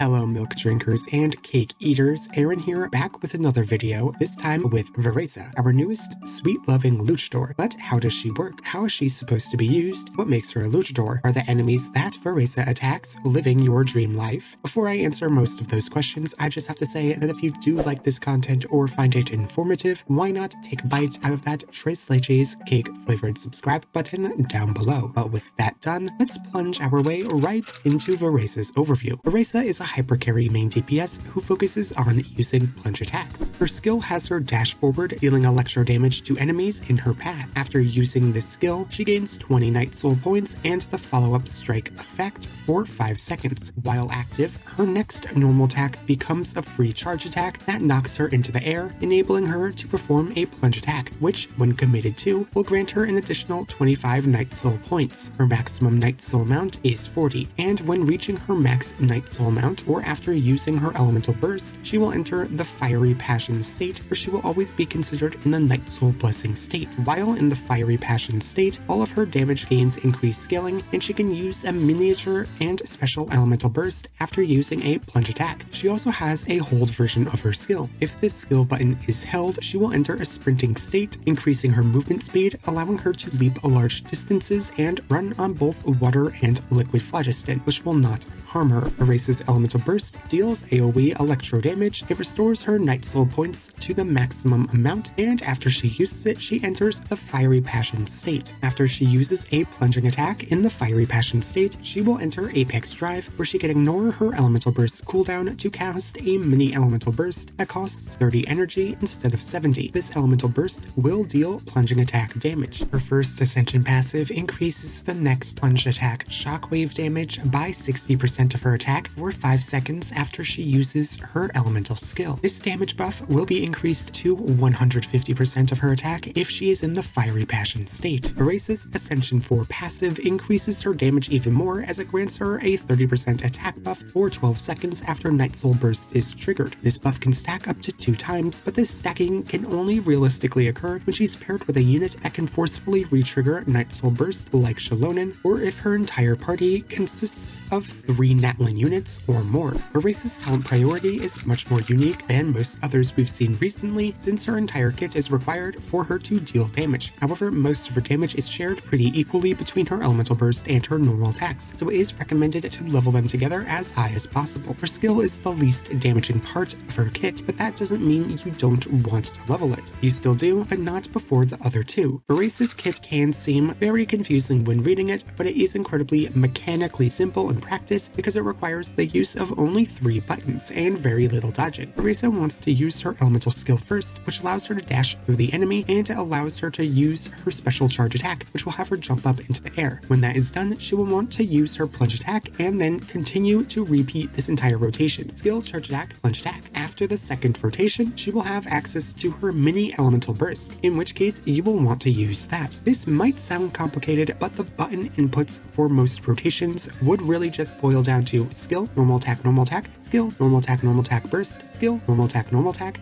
Hello milk drinkers and cake eaters, Aaron here, back with another video, this time with Veresa, our newest sweet-loving luchador. But how does she work? How is she supposed to be used? What makes her a luchador? Are the enemies that Veresa attacks living your dream life? Before I answer most of those questions, I just have to say that if you do like this content or find it informative, why not take a bite out of that Tres Leches cake-flavored subscribe button down below. But with that done, let's plunge our way right into Veresa's overview. Veresa is a hypercarry main DPS who focuses on using plunge attacks. Her skill has her dash forward, dealing electro damage to enemies in her path. After using this skill, she gains 20 Night Soul points and the follow-up strike effect for 5 seconds. While active, her next normal attack becomes a free charge attack that knocks her into the air, enabling her to perform a plunge attack, which, when committed to, will grant her an additional 25 Night Soul points. Her maximum Night Soul amount is 40, and when reaching her max Night Soul amount, or after using her elemental burst, she will enter the fiery passion state, where she will always be considered in the Night Soul blessing state. While in the fiery passion state, all of her damage gains increase scaling, and she can use a miniature and special elemental burst after using a plunge attack. She also has a hold version of her skill. If this skill button is held, she will enter a sprinting state, increasing her movement speed, allowing her to leap large distances and run on both water and liquid phlogiston, which will not harm her. Veresa's elemental burst deals AoE electro damage. It restores her Night Soul points to the maximum amount, and after she uses it, she enters the fiery passion state. After she uses a plunging attack in the fiery passion state, she will enter Apex Drive, where she can ignore her elemental burst cooldown to cast a mini elemental burst that costs 30 energy instead of 70. This elemental burst will deal plunging attack damage. Her first Ascension passive increases the next plunge attack shockwave damage by 60% of her attack for 5 seconds after she uses her elemental skill. This damage buff will be increased to 150% of her attack if she is in the fiery passion state. Veresa's Ascension 4 passive increases her damage even more, as it grants her a 30% attack buff for 12 seconds after Night Soul Burst is triggered. This buff can stack up to 2 times, but this stacking can only realistically occur when she's paired with a unit that can forcefully re-trigger Night Soul Burst like Shalonen, or if her entire party consists of 3 Natlin units or more. Veresa's talent priority is much more unique than most others we've seen recently, since her entire kit is required for her to deal damage. However, most of her damage is shared pretty equally between her elemental burst and her normal attacks, so it is recommended to level them together as high as possible. Her skill is the least damaging part of her kit, but that doesn't mean you don't want to level it. You still do, but not before the other two. Veresa's kit can seem very confusing when reading it, but it is incredibly mechanically simple in practice because it requires the use of only 3 buttons and very little dodging. Veresa wants to use her elemental skill first, which allows her to dash through the enemy, and it allows her to use her special charge attack, which will have her jump up into the air. When that is done, she will want to use her plunge attack and then continue to repeat this entire rotation. Skill, charge attack, plunge attack. After the second rotation, she will have access to her mini elemental burst, in which case you will want to use that. This might sound complicated, but the button inputs for most rotations would really just boil down to skill, normal attack, skill, normal attack, burst, skill, normal attack,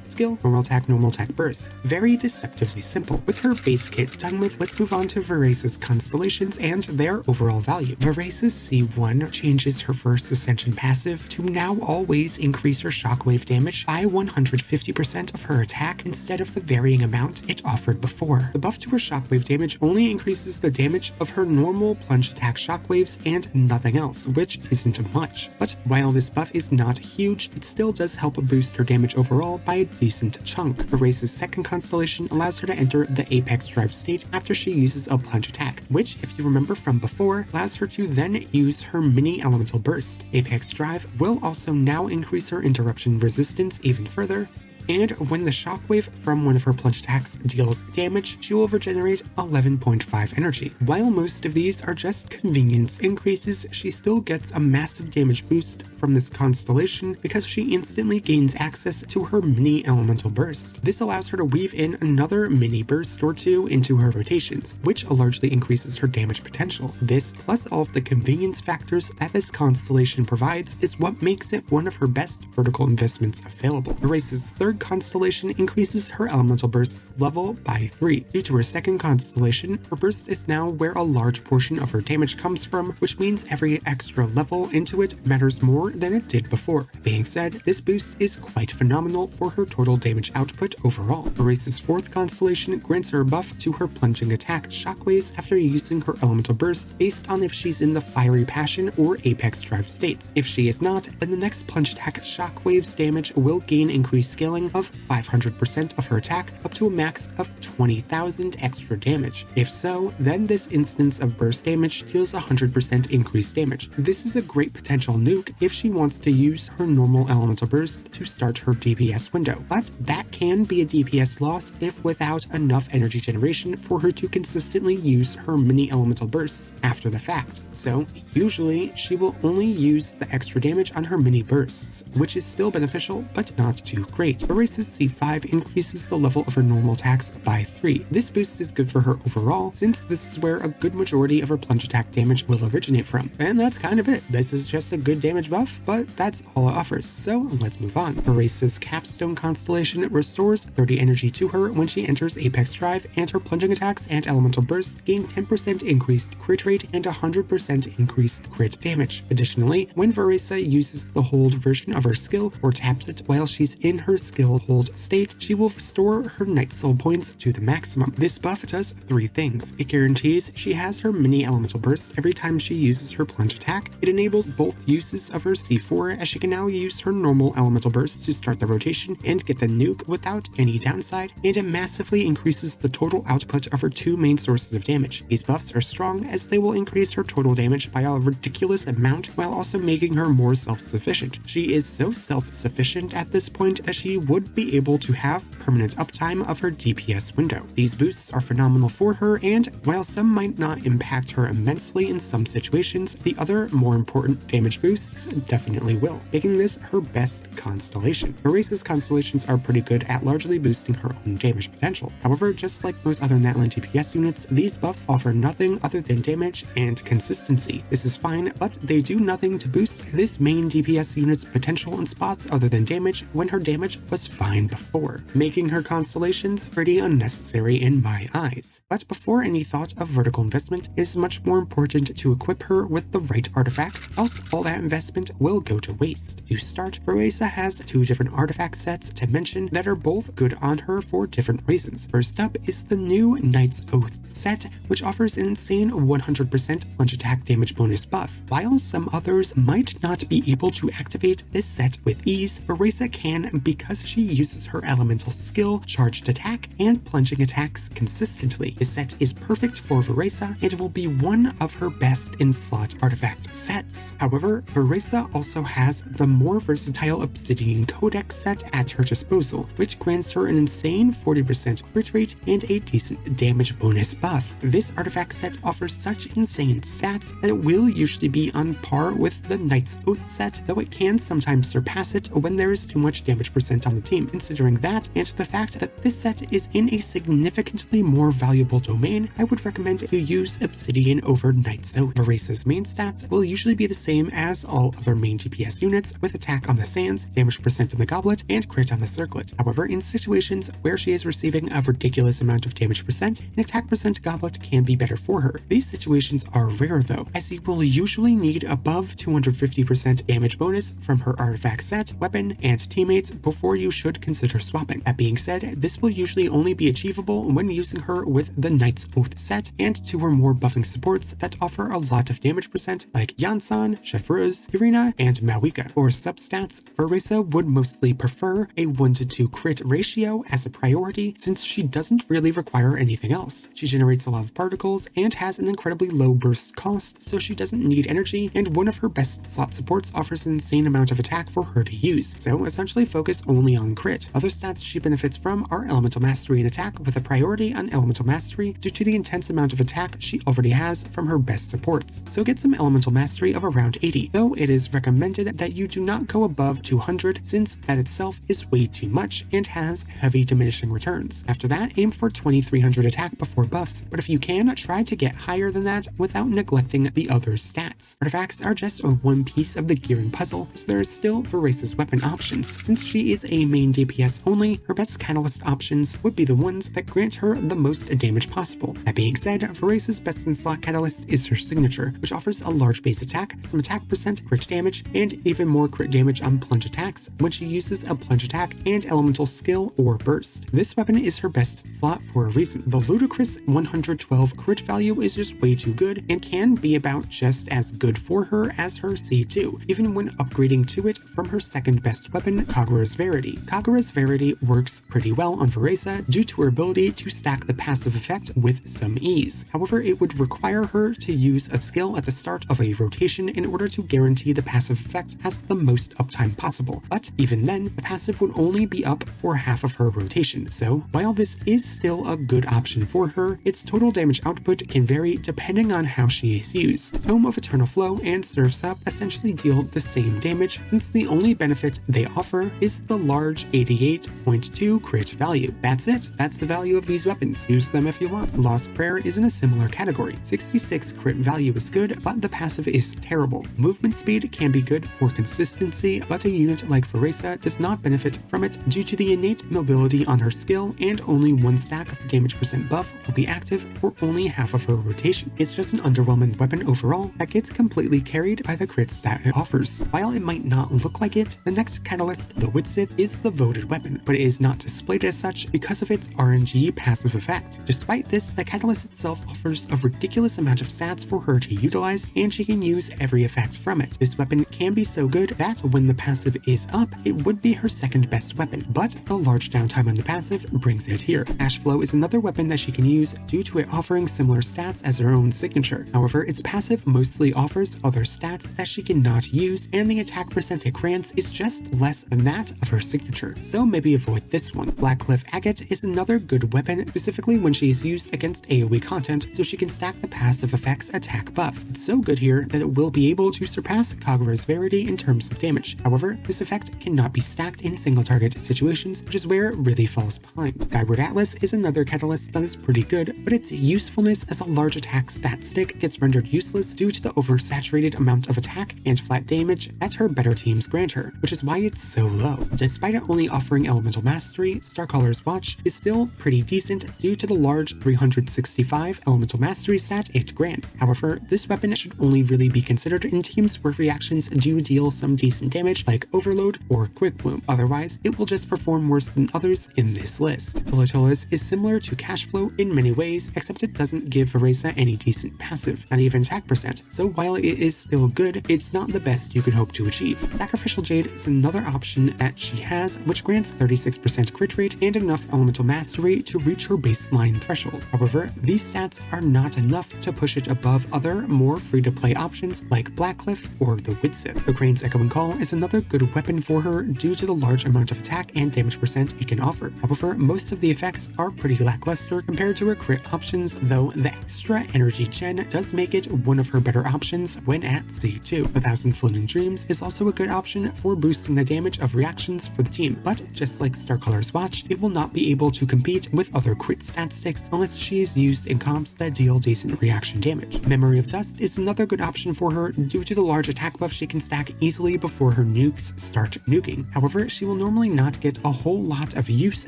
skill, normal attack, burst. Very deceptively simple. With her base kit done with, let's move on to Veresa's Constellations and their overall value. Veresa's C1 changes her first Ascension passive to now always increase her shockwave damage by 150% of her attack instead of the varying amount it offered before. The buff to her shockwave damage only increases the damage of her normal plunge attack shockwaves and nothing else, which isn't much. But while this buff is not huge, it still does help boost her damage overall by a decent chunk. Veresa's second constellation allows her to enter the Apex Drive state after she uses a plunge attack, which, if you remember from before, allows her to then use her mini elemental burst. Apex Drive will also now increase her interruption resistance even further, and when the shockwave from one of her plunge attacks deals damage, she will regenerate 11.5 energy. While most of these are just convenience increases, she still gets a massive damage boost from this constellation because she instantly gains access to her mini elemental burst. This allows her to weave in another mini burst or 2 into her rotations, which largely increases her damage potential. This, plus all of the convenience factors that this constellation provides, is what makes it one of her best vertical investments available. Veresa's third third constellation increases her elemental burst's level by 3. Due to her second constellation, her burst is now where a large portion of her damage comes from, which means every extra level into it matters more than it did before. Being said, this boost is quite phenomenal for her total damage output overall. VARESA'S fourth constellation grants her a buff to her plunging attack shockwaves after using her elemental burst based on if she's in the fiery passion or apex drive states. If she is not, then the next plunge attack shockwaves damage will gain increased scaling of 500% of her attack up to a max of 20,000 extra damage. If so, then this instance of burst damage deals 100% increased damage. This is a great potential nuke if she wants to use her normal elemental burst to start her DPS window, but that can be a DPS loss if without enough energy generation for her to consistently use her mini elemental bursts after the fact. So usually she will only use the extra damage on her mini bursts, which is still beneficial but not too great. VARESA'S C5 increases the level of her normal attacks by 3. This boost is good for her overall, since this is where a good majority of her plunge attack damage will originate from. And that's kind of it. This is just a good damage buff, but that's all it offers, so let's move on. VARESA'S Capstone constellation restores 30 energy to her when she enters Apex Drive, and her plunging attacks and elemental bursts gain 10% increased crit rate and 100% increased crit damage. Additionally, when VARESA uses the hold version of her skill or taps it while she's in her skill hold state, she will restore her Night Soul points to the maximum. This buff does 3 things. It guarantees she has her mini elemental burst every time she uses her plunge attack. It enables both uses of her C4, as she can now use her normal elemental burst to start the rotation and get the nuke without any downside, and it massively increases the total output of her 2 main sources of damage. These buffs are strong as they will increase her total damage by a ridiculous amount while also making her more self-sufficient. She is so self-sufficient at this point that she would be able to have permanent uptime of her DPS window. These boosts are phenomenal for her, and while some might not impact her immensely in some situations, the other more important damage boosts definitely will, making this her best constellation. VARESA'S constellations are pretty good at largely boosting her own damage potential. However, just like most other Natlan DPS units, these buffs offer nothing other than damage and consistency. This is fine, but they do nothing to boost this main DPS unit's potential in spots other than damage when her damage was fine before, making her constellations pretty unnecessary in my eyes. But before any thought of vertical investment, it is much more important to equip her with the right artifacts, else all that investment will go to waste. To start, VARESA has 2 different artifact sets to mention that are both good on her for different reasons. First up is the new Knight's Oath set, which offers an insane 100% plunge attack damage bonus buff. While some others might not be able to activate this set with ease, VARESA can because she uses her elemental skill, charged attack, and plunging attacks consistently. This set is perfect for VARESA and will be one of her best in slot artifact sets. However, VARESA also has the more versatile Obsidian Codex set at her disposal, which grants her an insane 40% crit rate and a decent damage bonus buff. This artifact set offers such insane stats that it will usually be on par with the Knight's Oath set, though it can sometimes surpass it when there is too much damage percent on the team. Considering that, and the fact that this set is in a significantly more valuable domain, I would recommend you use Obsidian over Knight's Oath. VARESA'S main stats will usually be the same as all other main DPS units, with attack on the sands, damage percent on the goblet, and crit on the circlet. However, in situations where she is receiving a ridiculous amount of damage percent, an attack percent goblet can be better for her. These situations are rare though, as you will usually need above 250% damage bonus from her artifact set, weapon, and teammates before you should consider swapping. That being said, this will usually only be achievable when using her with the Knight's Oath set and 2 or more buffing supports that offer a lot of damage percent like Iansan, Chevreuse, Irina, and Mawika. For substats, VARESA would mostly prefer a 1-to-2 crit ratio as a priority since she doesn't really require anything else. She generates a lot of particles and has an incredibly low burst cost, so she doesn't need energy, and one of her best slot supports offers an insane amount of attack for her to use, so essentially focus only on crit. Other stats she benefits from are Elemental Mastery and Attack, with a priority on Elemental Mastery due to the intense amount of attack she already has from her best supports, so get some Elemental Mastery of around 80, though it is recommended that you do not go above 200 since that itself is way too much and has heavy diminishing returns. After that, aim for 2300 attack before buffs, but if you can, try to get higher than that without neglecting the other stats. Artifacts are just one piece of the gearing puzzle, so there is still VARESA'S weapon options. Since she is a main DPS only, her best catalyst options would be the ones that grant her the most damage possible. That being said, VARESA'S best in slot catalyst is her signature, which offers a large base attack, some attack percent, crit damage, and even more crit damage on plunge attacks when she uses a plunge attack and elemental skill or burst. This weapon is her best slot for a reason. The ludicrous 112 crit value is just way too good and can be about just as good for her as her C2, even when upgrading to it from her second best weapon, Kagura's Verity. Kagura's Verity works pretty well on VARESA due to her ability to stack the passive effect with some ease. However, it would require her to use a skill at the start of a rotation in order to guarantee the passive effect has the most uptime possible. But even then, the passive would only be up for half of her rotation, so while this is still a good option for her, its total damage output can vary depending on how she is used. Tome of Eternal Flow and Surf's Up essentially deal the same damage, since the only benefit they offer is the large 88.2 crit value. That's it. That's the value of these weapons. Use them if you want. Lost Prayer is in a similar category. 66 crit value is good, but the passive is terrible. Movement speed can be good for consistency, but a unit like VARESA does not benefit from it due to the innate mobility on her skill, and only one stack of the damage percent buff will be active for only half of her rotation. It's just an underwhelming weapon overall that gets completely carried by the crit stat it offers. While it might not look like it, the next catalyst, the Widsith, is the voted weapon, but it is not displayed as such because of its RNG passive effect. Despite this, the catalyst itself offers a ridiculous amount of stats for her to utilize, and she can use every effect from it. This weapon can be so good that when the passive is up, it would be her second best weapon, but the large downtime on the passive brings it here. Ash Flow is another weapon that she can use due to it offering similar stats as her own signature. However, its passive mostly offers other stats that she cannot use, and the attack percent it grants is just less than that of her signature, so maybe avoid this one. Blackcliff Agate is another good weapon, specifically when she is used against AoE content, so she can stack the passive effect's attack buff. It's so good here that it will be able to surpass Kagura's Verity in terms of damage. However, this effect cannot be stacked in single target situations, which is where it really falls behind. Skyward Atlas is another catalyst that is pretty good, but its usefulness as a large attack stat stick gets rendered useless due to the oversaturated amount of attack and flat damage that her better teams grant her, which is why it's so low. Despite it only offering elemental mastery, Starcaller's Watch is still pretty decent due to the large 365 elemental mastery stat it grants. However, this weapon should only really be considered in teams where reactions do deal some decent damage like Overload or Quick Bloom. Otherwise, it will just perform worse than others in this list. Volatilis is similar to Cash Flow in many ways, except it doesn't give VARESA any decent passive, not even attack percent, so while it is still good, it's not the best you could hope to achieve. Sacrificial Jade is another option that she has, which grants 36% crit rate and enough elemental mastery to reach her baseline threshold. However, these stats are not enough to push it above other, more free-to-play options like Blackcliff or the Widsith. The Crane's Echoing Call is another good weapon for her due to the large amount of attack and damage percent it can offer. However, most of the effects are pretty lackluster compared to her crit options, though the extra energy gen does make it one of her better options when at C2. 1,000 Floating Dreams is also a good option for boosting the damage of reactions for the team, but just like Starcaller's Watch, it will not be able to compete with other crit stat sticks unless she is used in comps that deal decent reaction damage. Memory of Dust is another good option for her due to the large attack buff she can stack easily before her nukes start nuking. However, she will normally not get a whole lot of use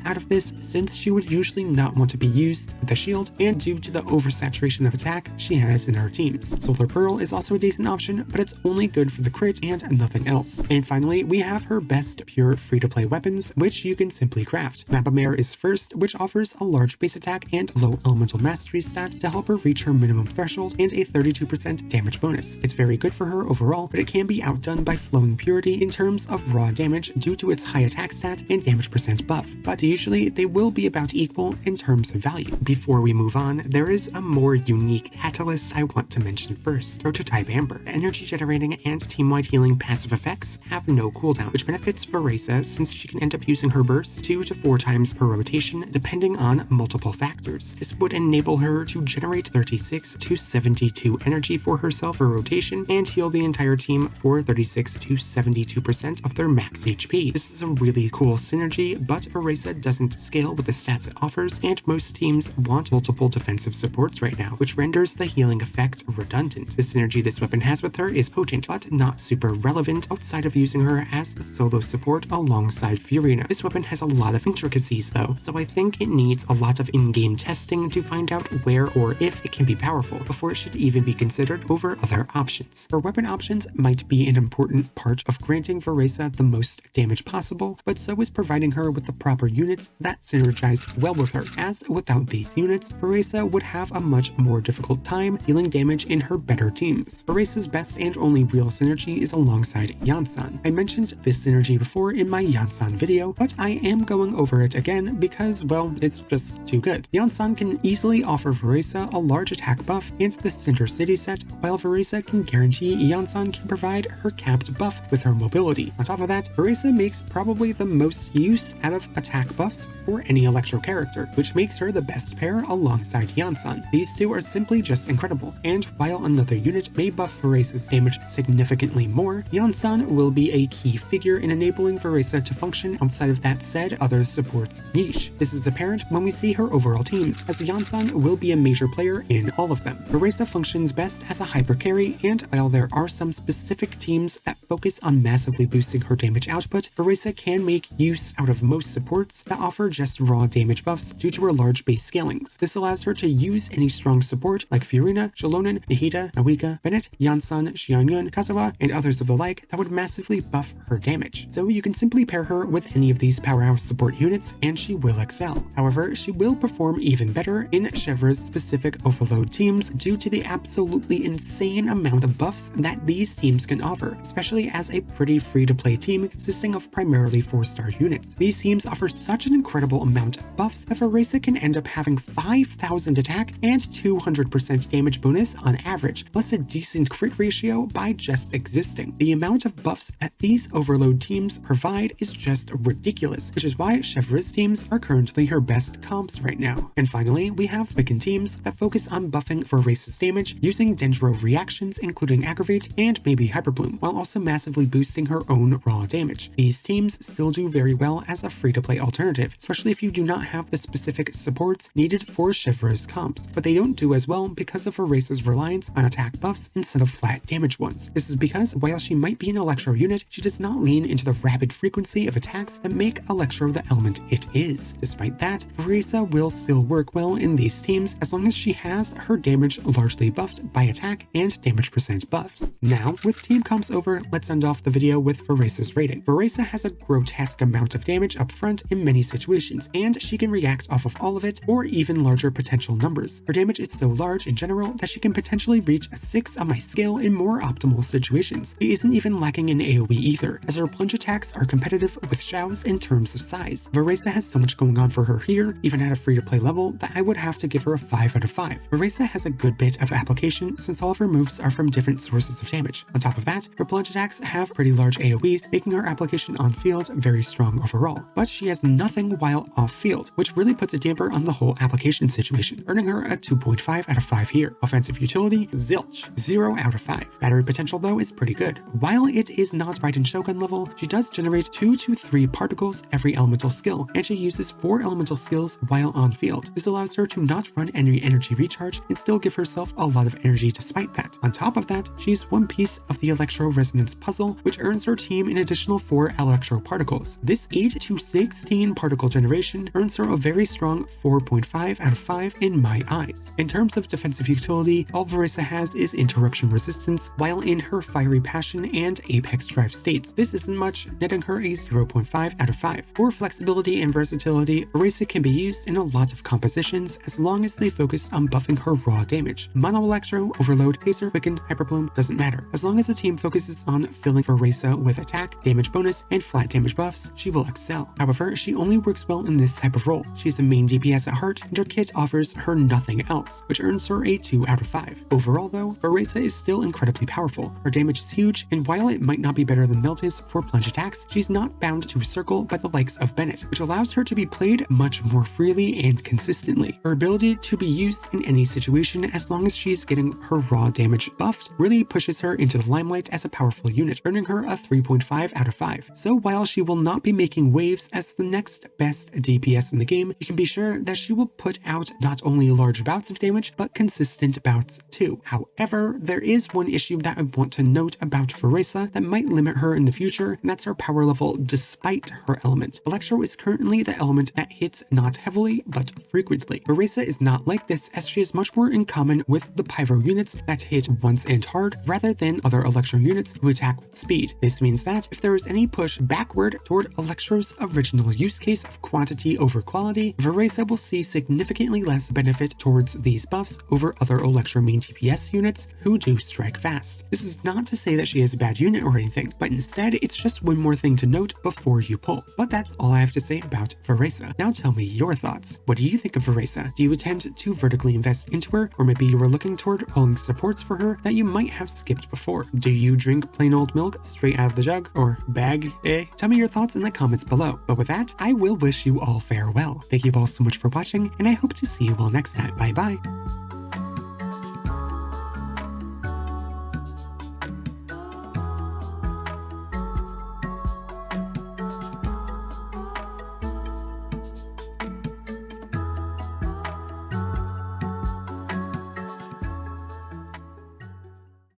out of this since she would usually not want to be used with a shield and due to the oversaturation of attack she has in her teams. Solar Pearl is also a decent option, but it's only good for the crit and nothing else. And finally, we have her best pure free-to-play weapons, which you can simply craft. Mapamare is first, which offers a large base attack and low elemental mastery stat to help her reach her minimum threshold and a 32% damage bonus. It's very good for her overall, but it can be outdone by Flowing Purity in terms of raw damage due to its high attack stat and damage percent buff, but usually they will be about equal in terms of value. Before we move on, there is a more unique catalyst I want to mention first, Prototype Amber. The energy generating and team-wide healing passive effects have no cooldown, which benefits VARESA since she can end up using her burst 2 to 4 times per rotation depending on multiple factors. This would enable her to generate 36 to 72 energy for herself per rotation and heal the entire team for 36 to 72% of their max HP. This is a really cool synergy, but VARESA doesn't scale with the stats it offers, and most teams want multiple defensive supports right now, which renders the healing effect redundant. The synergy this weapon has with her is potent, but not super relevant outside of using her as solo support along alongside Fiorina. This weapon has a lot of intricacies though, so I think it needs a lot of in-game testing to find out where or if it can be powerful before it should even be considered over other options. Her weapon options might be an important part of granting Veresa the most damage possible, but so is providing her with the proper units that synergize well with her, as without these units, Veresa would have a much more difficult time dealing damage in her better teams. Veresa's best and only real synergy is alongside Iansan. I mentioned this synergy before in my Iansan video, but I am going over it again because, well, it's just too good. Iansan can easily offer Veresa a large attack buff and the Cinder City set, while Veresa can guarantee Iansan can provide her capped buff with her mobility. On top of that, Veresa makes probably the most use out of attack buffs for any Electro character, which makes her the best pair alongside Iansan. These two are simply just incredible, and while another unit may buff Veresa's damage significantly more, Iansan will be a key figure in enabling Veresa to function outside of that said other support's niche. This is apparent when we see her overall teams, as Iansan will be a major player in all of them. Veresa functions best as a hyper carry, and while there are some specific teams that focus on massively boosting her damage output, Veresa can make use out of most supports that offer just raw damage buffs due to her large base scalings. This allows her to use any strong support like Fiorina, Jalonen, Nahida, Nawika, Bennett, Iansan, Xiangyun, Kazawa, and others of the like that would massively buff her damage. So you can simply pair her with any of these powerhouse support units and she will excel. However, she will perform even better in Chevra's specific overload teams due to the absolutely insane amount of buffs that these teams can offer, especially as a pretty free-to-play team consisting of primarily 4-star units. These teams offer such an incredible amount of buffs that Veresa can end up having 5,000 attack and 200% damage bonus on average, plus a decent crit ratio by just existing. The amount of buffs that these overload teams provide is just ridiculous, which is why Chevra's teams are currently her best comps right now. And finally, we have Wiccan teams that focus on buffing Veresa's damage using Dendro reactions including Aggravate and maybe Hyperbloom, while also massively boosting her own raw damage. These teams still do very well as a free-to-play alternative, especially if you do not have the specific supports needed for Chevra's comps, but they don't do as well because of Veresa's reliance on attack buffs instead of flat damage ones. This is because while she might be an Electro unit, she does not lean into the rapid frequency of attacks that make Electro the element it is. Despite that, Veresa will still work well in these teams as long as she has her damage largely buffed by attack and damage percent buffs. Now, with team comps over, let's end off the video with Veresa's rating. Veresa has a grotesque amount of damage up front in many situations, and she can react off of all of it or even larger potential numbers. Her damage is so large in general that she can potentially reach a 6 on my scale in more optimal situations. She isn't even lacking in AoE either, as her plunge attacks are competitive with Xiao's in terms of size. Veresa has so much going on for her here, even at a free-to-play level, that I would have to give her a 5 out of 5. Veresa has a good bit of application since all of her moves are from different sources of damage. On top of that, her plunge attacks have pretty large AoEs, making her application on field very strong overall. But she has nothing while off field, which really puts a damper on the whole application situation, earning her a 2.5 out of 5 here. Offensive utility, zilch, 0 out of 5. Battery potential though is pretty good. While it is not Raiden Shogun level, she does generate 2 to 3 particles every elemental skill, and she uses 4 elemental skills while on field. This allows her to not run any energy recharge and still give herself a lot of energy despite that. On top of that, she's one piece of the Electro Resonance puzzle, which earns her team an additional 4 Electro particles. This 8 to 16 particle generation earns her a very strong 4.5 out of 5 in my eyes. In terms of defensive utility, all Veresa has is interruption resistance, while in her Fiery Passion and Apex Drive states. This isn't much, netting her a 0.5 out of 5. For flexibility and versatility, Veresa can be used in a lot of compositions as long as they focus on buffing her raw damage. Mono Electro, Overload, Taser, Wiccan, Hyperbloom doesn't matter. As long as the team focuses on filling Veresa with attack, damage bonus, and flat damage buffs, she will excel. However, she only works well in this type of role. She's a main DPS at heart, and her kit offers her nothing else, which earns her a 2 out of 5. Overall though, Veresa is still incredibly powerful. Her damage is huge, and while it might not be better than Meltis for plunge attacks, she's not bound to circle by the likes of Bennett, which allows her to be played much more freely and consistently. Her ability to be used in any situation as long as she's getting her raw damage buffed really pushes her into the limelight as a powerful unit, earning her a 3.5 out of 5. So while she will not be making waves as the next best DPS in the game, you can be sure that she will put out not only large bouts of damage, but consistent bouts too. However, there is one issue that I want to note about Veresa that might limit her in the future, and that's her power level powerful despite her element. Electro is currently the element that hits not heavily, but frequently. Veresa is not like this, as she is much more in common with the Pyro units that hit once and hard, rather than other Electro units who attack with speed. This means that if there is any push backward toward Electro's original use case of quantity over quality, Veresa will see significantly less benefit towards these buffs over other Electro main DPS units who do strike fast. This is not to say that she is a bad unit or anything, but instead it's just one more thing to note before you pull. But that's all I have to say about Veresa. Now tell me your thoughts. What do you think of Veresa? Do you intend to vertically invest into her, or maybe you were looking toward pulling supports for her that you might have skipped before? Do you drink plain old milk straight out of the jug, or bag, eh? Tell me your thoughts in the comments below. But with that, I will wish you all farewell. Thank you all so much for watching, and I hope to see you all next time. Bye bye.